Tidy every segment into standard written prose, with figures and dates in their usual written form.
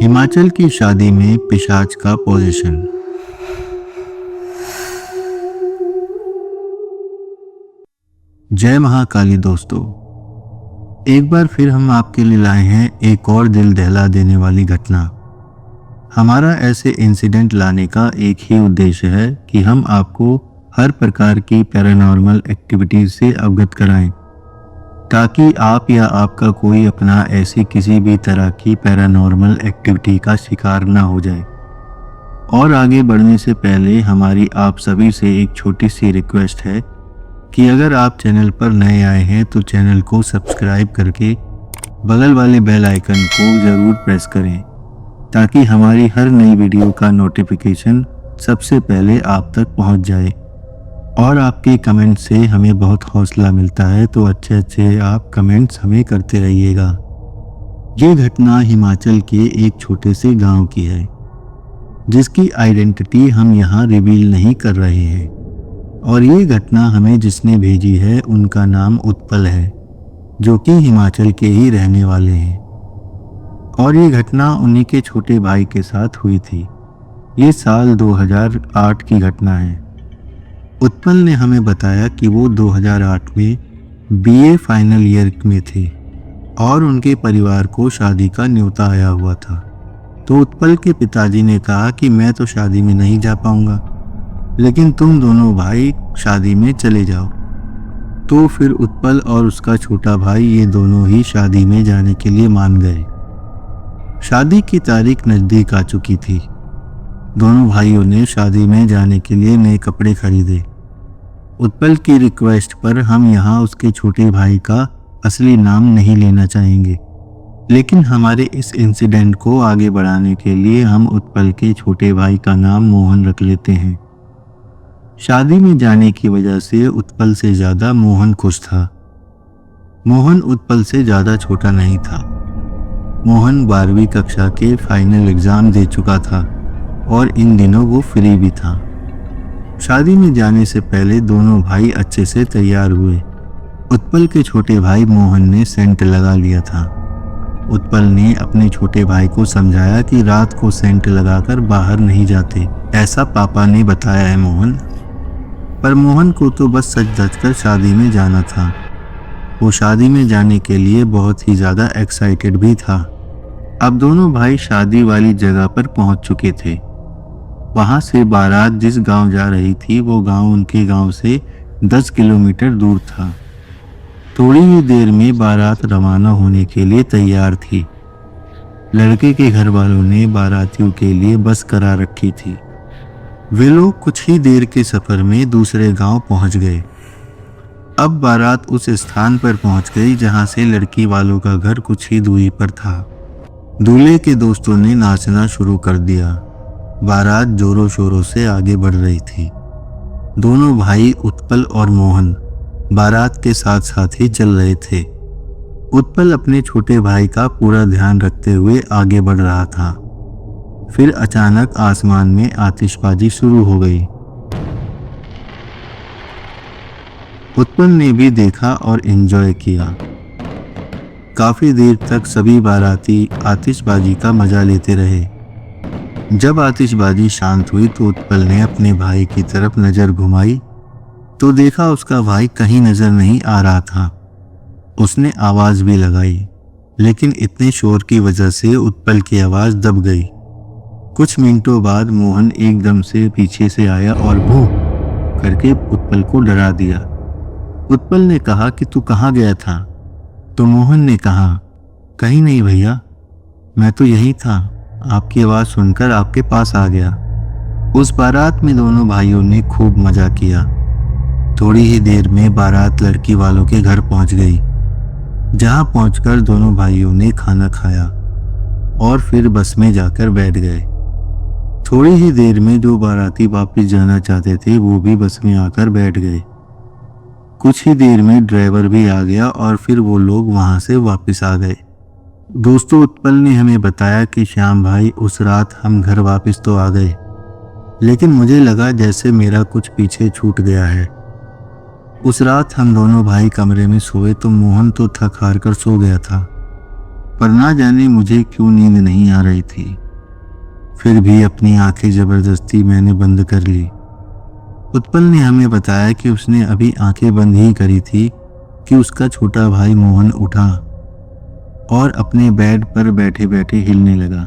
हिमाचल की शादी में पिशाच का पोजीशन। जय महाकाली दोस्तों, एक बार फिर हम आपके लिए लाए हैं एक और दिल दहला देने वाली घटना। हमारा ऐसे इंसिडेंट लाने का एक ही उद्देश्य है कि हम आपको हर प्रकार की पैरानॉर्मल एक्टिविटीज से अवगत कराएं, ताकि आप या आपका कोई अपना ऐसी किसी भी तरह की पैरानॉर्मल एक्टिविटी का शिकार ना हो जाए। और आगे बढ़ने से पहले हमारी आप सभी से एक छोटी सी रिक्वेस्ट है कि अगर आप चैनल पर नए आए हैं तो चैनल को सब्सक्राइब करके बगल वाले बेल आइकन को ज़रूर प्रेस करें, ताकि हमारी हर नई वीडियो का नोटिफिकेशन सबसे पहले आप तक पहुंच जाए। और आपके कमेंट से हमें बहुत हौसला मिलता है, तो अच्छे आप कमेंट्स हमें करते रहिएगा। ये घटना हिमाचल के एक छोटे से गांव की है, जिसकी आइडेंटिटी हम यहाँ रिवील नहीं कर रहे हैं। और ये घटना हमें जिसने भेजी है उनका नाम उत्पल है, जो कि हिमाचल के ही रहने वाले हैं। और ये घटना उन्हीं के छोटे भाई के साथ हुई थी। ये साल 2008 की घटना है। उत्पल ने हमें बताया कि वो 2008 में बीए फाइनल ईयर में थे और उनके परिवार को शादी का न्योता आया हुआ था। तो उत्पल के पिताजी ने कहा कि मैं तो शादी में नहीं जा पाऊंगा, लेकिन तुम दोनों भाई शादी में चले जाओ। तो फिर उत्पल और उसका छोटा भाई ये दोनों ही शादी में जाने के लिए मान गए। शादी की तारीख नज़दीक आ चुकी थी। दोनों भाइयों ने शादी में जाने के लिए नए कपड़े खरीदे। उत्पल की रिक्वेस्ट पर हम यहाँ उसके छोटे भाई का असली नाम नहीं लेना चाहेंगे, लेकिन हमारे इस इंसिडेंट को आगे बढ़ाने के लिए हम उत्पल के छोटे भाई का नाम मोहन रख लेते हैं। शादी में जाने की वजह से उत्पल से ज़्यादा मोहन खुश था। मोहन उत्पल से ज़्यादा छोटा नहीं था। मोहन 12वीं कक्षा के फाइनल एग्ज़ाम दे चुका था और इन दिनों वो फ्री भी था। शादी में जाने से पहले दोनों भाई अच्छे से तैयार हुए। उत्पल के छोटे भाई मोहन ने सेंट लगा लिया था। उत्पल ने अपने छोटे भाई को समझाया कि रात को सेंट लगाकर बाहर नहीं जाते, ऐसा पापा ने बताया है मोहन। पर मोहन को तो बस सच धज कर शादी में जाना था। वो शादी में जाने के लिए बहुत ही ज़्यादा एक्साइटेड भी था। अब दोनों भाई शादी वाली जगह पर पहुंच चुके थे। वहां से बारात जिस गांव जा रही थी वो गांव उनके गांव से 10 किलोमीटर दूर था। थोड़ी ही देर में बारात रवाना होने के लिए तैयार थी। लड़के के घर वालों ने बारातियों के लिए बस करा रखी थी। वे लोग कुछ ही देर के सफर में दूसरे गांव पहुंच गए। अब बारात उस स्थान पर पहुंच गई जहां से लड़की वालों का घर कुछ ही दूरी पर था। दूल्हे के दोस्तों ने नाचना शुरू कर दिया। बारात जोरों शोरों से आगे बढ़ रही थी। दोनों भाई उत्पल और मोहन बारात के साथ साथ ही चल रहे थे। उत्पल अपने छोटे भाई का पूरा ध्यान रखते हुए आगे बढ़ रहा था। फिर अचानक आसमान में आतिशबाजी शुरू हो गई। उत्पल ने भी देखा और एंजॉय किया। काफी देर तक सभी बाराती आतिशबाजी का मजा लेते रहे। जब आतिशबाजी शांत हुई तो उत्पल ने अपने भाई की तरफ नजर घुमाई तो देखा उसका भाई कहीं नजर नहीं आ रहा था। उसने आवाज भी लगाई, लेकिन इतने शोर की वजह से उत्पल की आवाज दब गई। कुछ मिनटों बाद मोहन एकदम से पीछे से आया और भू करके उत्पल को डरा दिया। उत्पल ने कहा कि तू कहाँ गया था? तो मोहन ने कहा, कहीं नहीं भैया, मैं तो यही था, आपकी आवाज़ सुनकर आपके पास आ गया। उस बारात में दोनों भाइयों ने खूब मजा किया। थोड़ी ही देर में बारात लड़की वालों के घर पहुंच गई, जहां पहुंचकर दोनों भाइयों ने खाना खाया और फिर बस में जाकर बैठ गए। थोड़ी ही देर में जो बाराती वापस जाना चाहते थे वो भी बस में आकर बैठ गए। कुछ ही देर में ड्राइवर भी आ गया और फिर वो लोग वहां से वापस आ गए। दोस्तों, उत्पल ने हमें बताया कि श्याम भाई, उस रात हम घर वापस तो आ गए, लेकिन मुझे लगा जैसे मेरा कुछ पीछे छूट गया है। उस रात हम दोनों भाई कमरे में सोए तो मोहन तो थक हार कर सो गया था। पर ना जाने मुझे क्यों नींद नहीं आ रही थी। फिर भी अपनी आंखें जबरदस्ती मैंने बंद कर ली। उत्पल ने हमें बताया कि उसने अभी आंखें बंद ही करी थी कि उसका छोटा भाई मोहन उठा और अपने बेड पर बैठे बैठे हिलने लगा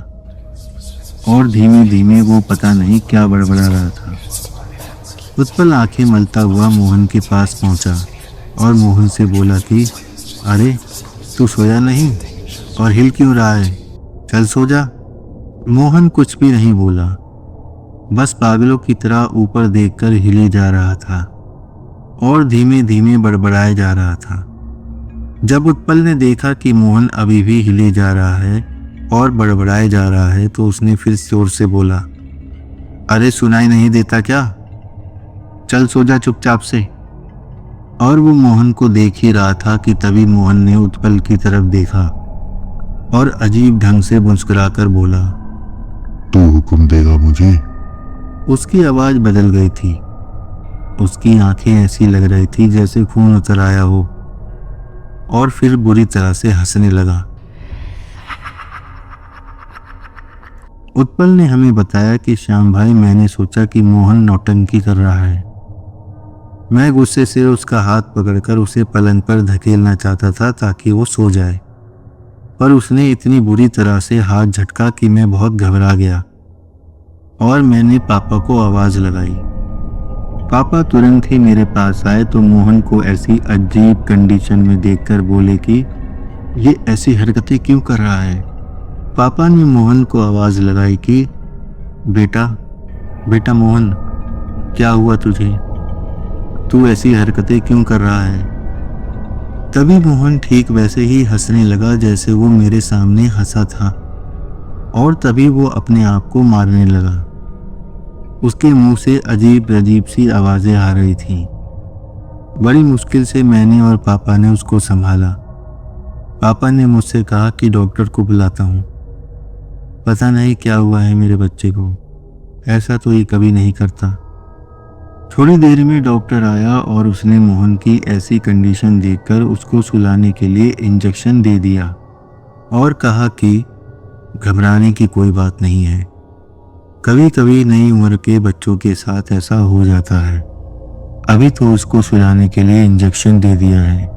और धीमे धीमे वो पता नहीं क्या बड़बड़ा रहा था। उत्पल आंखें मलता हुआ मोहन के पास पहुंचा और मोहन से बोला कि अरे तू सोया नहीं और हिल क्यों रहा है, चल सो जा। मोहन कुछ भी नहीं बोला, बस पागलों की तरह ऊपर देखकर हिले जा रहा था और धीमे धीमे बड़बड़ाए जा रहा था। जब उत्पल ने देखा कि मोहन अभी भी हिले जा रहा है और बड़बड़ाए जा रहा है तो उसने फिर जोर से बोला, अरे सुनाई नहीं देता क्या, चल सो जा चुपचाप से। और वो मोहन को देख ही रहा था कि तभी मोहन ने उत्पल की तरफ देखा और अजीब ढंग से मुस्कुराकर बोला, तू हुक्म देगा मुझे? उसकी आवाज बदल गई थी। उसकी आंखें ऐसी लग रही थी जैसे खून उतर आया हो और फिर बुरी तरह से हंसने लगा। उत्पल ने हमें बताया कि श्याम भाई, मैंने सोचा कि मोहन नौटंकी कर रहा है। मैं गुस्से से उसका हाथ पकड़कर उसे पलंग पर धकेलना चाहता था ताकि वो सो जाए, पर उसने इतनी बुरी तरह से हाथ झटका कि मैं बहुत घबरा गया और मैंने पापा को आवाज लगाई। पापा तुरंत ही मेरे पास आए तो मोहन को ऐसी अजीब कंडीशन में देखकर बोले कि ये ऐसी हरकतें क्यों कर रहा है। पापा ने मोहन को आवाज लगाई कि बेटा बेटा मोहन, क्या हुआ तुझे, तू ऐसी हरकतें क्यों कर रहा है। तभी मोहन ठीक वैसे ही हंसने लगा जैसे वो मेरे सामने हंसा था और तभी वो अपने आप को मारने लगा। उसके मुंह से अजीब अजीब सी आवाजें आ रही थीं। बड़ी मुश्किल से मैंने और पापा ने उसको संभाला। पापा ने मुझसे कहा कि डॉक्टर को बुलाता हूँ, पता नहीं क्या हुआ है मेरे बच्चे को, ऐसा तो ये कभी नहीं करता। थोड़ी देर में डॉक्टर आया और उसने मोहन की ऐसी कंडीशन देखकर उसको सुलाने के लिए इंजेक्शन दे दिया और कहा कि घबराने की कोई बात नहीं है, कभी कभी नई उम्र के बच्चों के साथ ऐसा हो जाता है। अभी तो उसको सुलाने के लिए इंजेक्शन दे दिया है।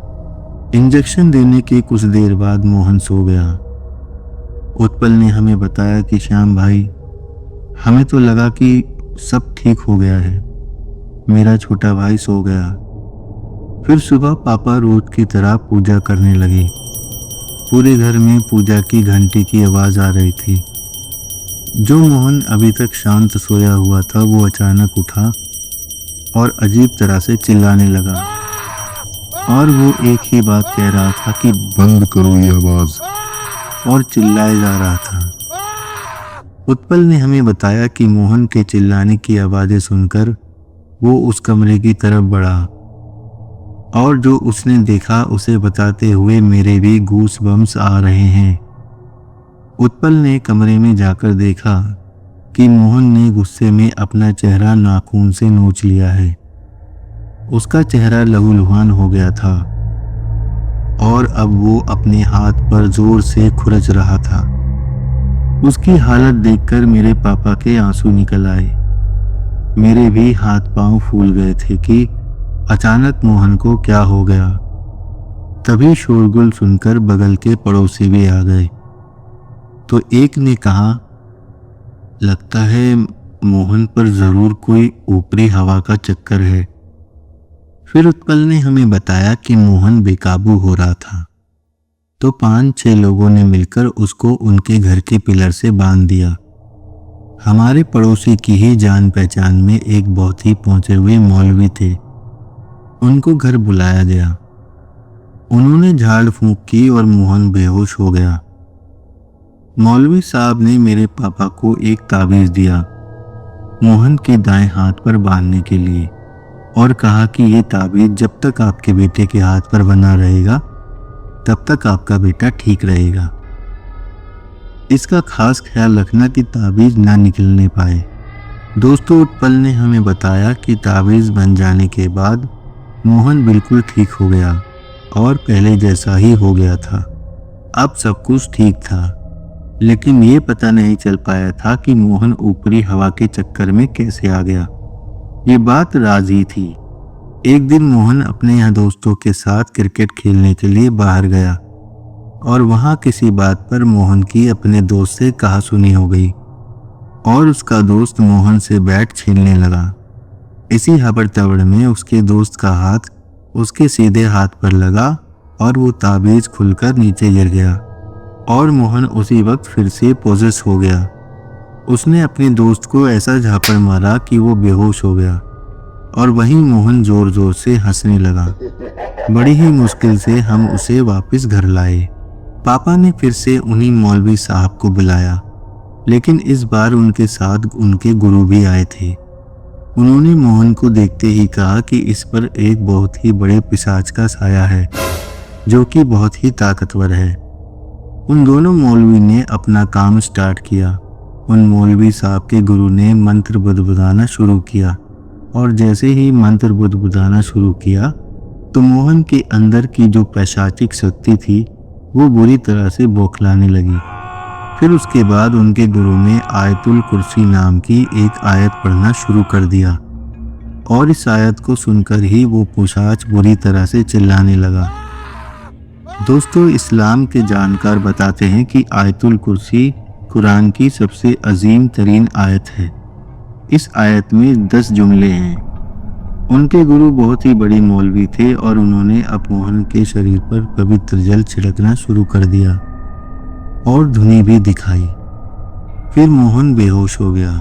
इंजेक्शन देने के कुछ देर बाद मोहन सो गया। उत्पल ने हमें बताया कि श्याम भाई, हमें तो लगा कि सब ठीक हो गया है, मेरा छोटा भाई सो गया। फिर सुबह पापा रोज की तरह पूजा करने लगे। पूरे घर में पूजा की घंटी की आवाज आ रही थी। जो मोहन अभी तक शांत सोया हुआ था वो अचानक उठा और अजीब तरह से चिल्लाने लगा और वो एक ही बात कह रहा था कि बंद करो ये आवाज, और चिल्लाए जा रहा था। उत्पल ने हमें बताया कि मोहन के चिल्लाने की आवाजें सुनकर वो उस कमरे की तरफ बढ़ा और जो उसने देखा उसे बताते हुए मेरे भी गूस बम्स आ रहे हैं। उत्पल ने कमरे में जाकर देखा कि मोहन ने गुस्से में अपना चेहरा नाखून से नोच लिया है। उसका चेहरा लहूलुहान हो गया था और अब वो अपने हाथ पर जोर से खुरच रहा था। उसकी हालत देखकर मेरे पापा के आंसू निकल आए। मेरे भी हाथ पांव फूल गए थे कि अचानक मोहन को क्या हो गया। तभी शोरगुल सुनकर बगल के पड़ोसी भी आ गए तो एक ने कहा, लगता है मोहन पर जरूर कोई ऊपरी हवा का चक्कर है। फिर उत्पल ने हमें बताया कि मोहन बेकाबू हो रहा था तो 5-6 लोगों ने मिलकर उसको उनके घर के पिलर से बांध दिया। हमारे पड़ोसी की ही जान पहचान में एक बहुत ही पहुंचे हुए मौलवी थे। उनको घर बुलाया गया। उन्होंने झाड़ फूंक की और मोहन बेहोश हो गया। मौलवी साहब ने मेरे पापा को एक ताबीज दिया मोहन के दाएं हाथ पर बांधने के लिए और कहा कि ये ताबीज जब तक आपके बेटे के हाथ पर बना रहेगा तब तक आपका बेटा ठीक रहेगा। इसका खास ख्याल रखना कि ताबीज ना निकलने पाए। दोस्तों, उत्पल ने हमें बताया कि ताबीज बन जाने के बाद मोहन बिल्कुल ठीक हो गया और पहले जैसा ही हो गया था। अब सब कुछ ठीक था, लेकिन ये पता नहीं चल पाया था कि मोहन ऊपरी हवा के चक्कर में कैसे आ गया। ये बात राज ही थी। एक दिन मोहन अपने यहाँ दोस्तों के साथ क्रिकेट खेलने के लिए बाहर गया और वहाँ किसी बात पर मोहन की अपने दोस्त से कहासुनी हो गई और उसका दोस्त मोहन से बैट छीनने लगा। इसी हबड़ तबड़ में उसके दोस्त का हाथ उसके सीधे हाथ पर लगा और वो ताबीज खुलकर नीचे गिर गया और मोहन उसी वक्त फिर से पोजेस हो गया। उसने अपने दोस्त को ऐसा झापड़ मारा कि वो बेहोश हो गया और वहीं मोहन जोर जोर से हंसने लगा। बड़ी ही मुश्किल से हम उसे वापस घर लाए। पापा ने फिर से उन्हीं मौलवी साहब को बुलाया, लेकिन इस बार उनके साथ उनके गुरु भी आए थे। उन्होंने मोहन को देखते ही कहा कि इस पर एक बहुत ही बड़े पिशाच का साया है जो कि बहुत ही ताकतवर है। उन दोनों मौलवी ने अपना काम स्टार्ट किया। उन मौलवी साहब के गुरु ने मंत्र बुदबुदाना शुरू किया और जैसे ही मंत्र बुदबुदाना शुरू किया तो मोहन के अंदर की जो पैशाचिक शक्ति थी वो बुरी तरह से बौखलाने लगी। फिर उसके बाद उनके गुरु ने आयतुल कुर्सी नाम की एक आयत पढ़ना शुरू कर दिया और इस आयत को सुनकर ही वो पिशाच बुरी तरह से चिल्लाने लगा। दोस्तों, इस्लाम के जानकार बताते हैं कि आयतुल कुर्सी कुरान की सबसे अजीम तरीन आयत है। इस आयत में 10 जुमले हैं। उनके गुरु बहुत ही बड़ी मौलवी थे और उन्होंने अब मोहन के शरीर पर पवित्र जल छिड़कना शुरू कर दिया और धुनी भी दिखाई। फिर मोहन बेहोश हो गया।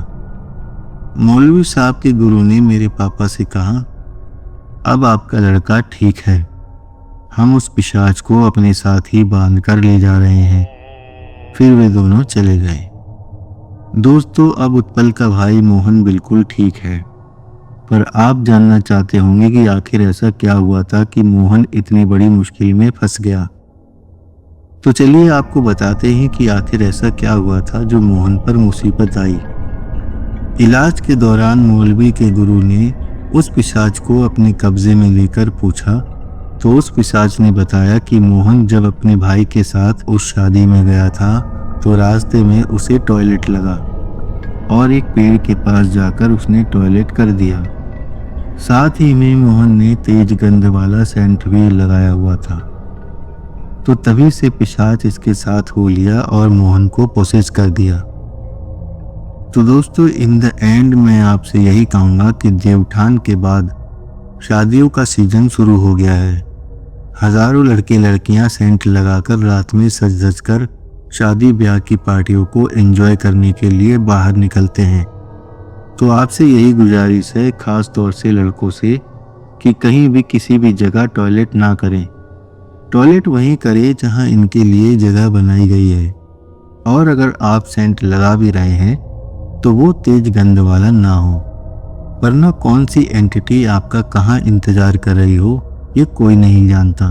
मौलवी साहब के गुरु ने मेरे पापा से कहा, अब आपका लड़का ठीक है, हम उस पिशाच को अपने साथ ही बांध कर ले जा रहे हैं। फिर वे दोनों चले गए। दोस्तों, अब उत्पल का भाई मोहन बिल्कुल ठीक है, पर आप जानना चाहते होंगे कि आखिर ऐसा क्या हुआ था कि मोहन इतनी बड़ी मुश्किल में फंस गया। तो चलिए आपको बताते हैं कि आखिर ऐसा क्या हुआ था जो मोहन पर मुसीबत आई। इलाज के दौरान मौलवी के गुरु ने उस पिशाच को अपने कब्जे में लेकर पूछा तो उस पिशाच ने बताया कि मोहन जब अपने भाई के साथ उस शादी में गया था तो रास्ते में उसे टॉयलेट लगा और एक पेड़ के पास जाकर उसने टॉयलेट कर दिया। साथ ही में मोहन ने तेज गंध वाला सेंट भी लगाया हुआ था। तो तभी से पिशाच इसके साथ हो लिया और मोहन को पोसेस कर दिया। तो दोस्तों, इन द एंड मैं आपसे यही कहूँगा कि देवउठान के बाद शादियों का सीजन शुरू हो गया है। हजारों लड़के लड़कियां सेंट लगाकर रात में सज धज कर शादी ब्याह की पार्टियों को एंजॉय करने के लिए बाहर निकलते हैं। तो आपसे यही गुजारिश है, खास तौर से लड़कों से, कि कहीं भी किसी भी जगह टॉयलेट ना करें। टॉयलेट वहीं करें जहां इनके लिए जगह बनाई गई है, और अगर आप सेंट लगा भी रहे हैं तो वो तेज गंध वाला ना हो, वरना कौन सी एंटिटी आपका कहाँ इंतजार कर रही हो ये कोई नहीं जानता।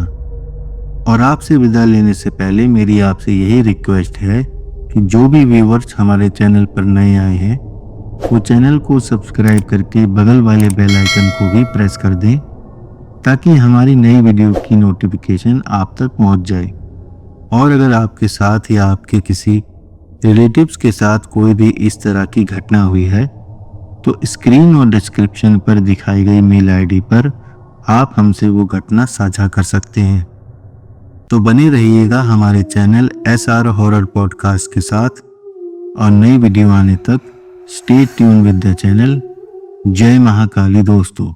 और आपसे विदा लेने से पहले मेरी आपसे यही रिक्वेस्ट है कि जो भी व्यूवर्स हमारे चैनल पर नए आए हैं वो चैनल को सब्सक्राइब करके बगल वाले बेल आइकन को भी प्रेस कर दें ताकि हमारी नई वीडियो की नोटिफिकेशन आप तक पहुंच जाए। और अगर आपके साथ या आपके किसी रिलेटिव्स के साथ कोई भी इस तरह की घटना हुई है तो स्क्रीन और डिस्क्रिप्शन पर दिखाई गई मेल आईडी पर आप हमसे वो घटना साझा कर सकते हैं। तो बने रहिएगा हमारे चैनल SR हॉरर पॉडकास्ट के साथ और नई वीडियो आने तक stay tune with the channel. जय महाकाली दोस्तों।